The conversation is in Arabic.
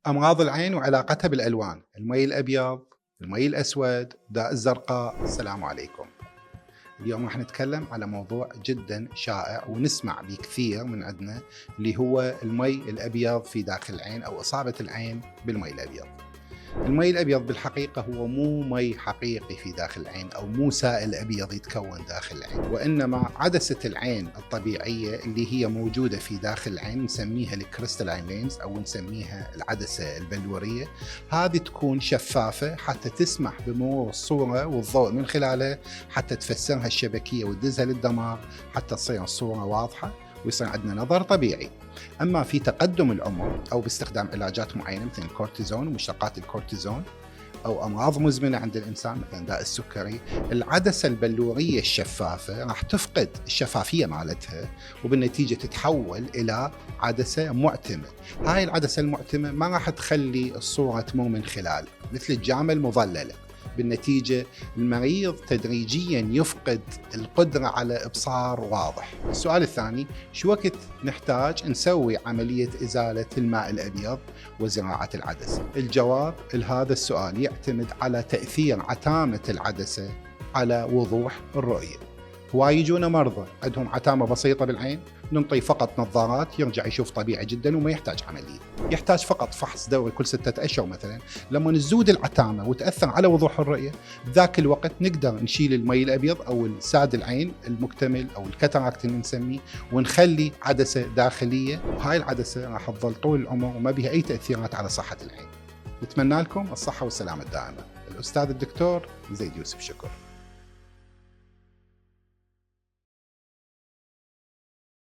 أمراض العين وعلاقتها بالألوان، المي الأبيض، المي الأسود، داء الزرقاء. السلام عليكم. اليوم راح نتكلم على موضوع جدا شائع ونسمع به كثير من عندنا، اللي هو المي الأبيض في داخل العين أو إصابة العين بالمي الأبيض. المي الأبيض بالحقيقة هو مو مي حقيقي في داخل العين أو مو سائل أبيض يتكون داخل العين، وإنما عدسة العين الطبيعية اللي هي موجودة في داخل العين نسميها الكريستالين لينز أو نسميها العدسة البلورية. هذه تكون شفافة حتى تسمح بمرور الصورة والضوء من خلالها، حتى تفسرها الشبكية وتدزها للدماغ حتى تصير الصورة واضحة ويصير عندنا نظر طبيعي. أما في تقدم العمر أو باستخدام علاجات معينة مثل الكورتيزون ومشتقات الكورتيزون أو أمراض مزمنة عند الإنسان مثل داء السكري، العدسة البلورية الشفافة راح تفقد الشفافية مالتها وبالنتيجة تتحول إلى عدسة معتمة. هاي العدسة المعتمة ما راح تخلي الصورة تمر من خلال مثل الجامة المظللة، بالنتيجة المريض تدريجيا يفقد القدرة على إبصار واضح. السؤال الثاني، شو وقت نحتاج نسوي عملية إزالة الماء الأبيض وزراعة العدسة؟ الجواب لهذا السؤال يعتمد على تأثير عتامة العدسة على وضوح الرؤية. هواي يجونا مرضى عندهم عتامة بسيطة بالعين، ننطي فقط نظارات يرجع يشوف طبيعي جدا وما يحتاج عملية، يحتاج فقط فحص دوري كل 6 أشهر مثلا. لما نزود العتامة وتأثر على وضوح الرؤية، بذاك الوقت نقدر نشيل المي الأبيض أو الساد العين المكتمل أو الكاتاراكت اللي نسميه، ونخلي عدسة داخلية، وهاي العدسة راح تظل طول العمر وما بها أي تأثيرات على صحة العين. نتمنى لكم الصحة والسلامة الدائمة. الأستاذ الدكتور زيد يوسف شكر.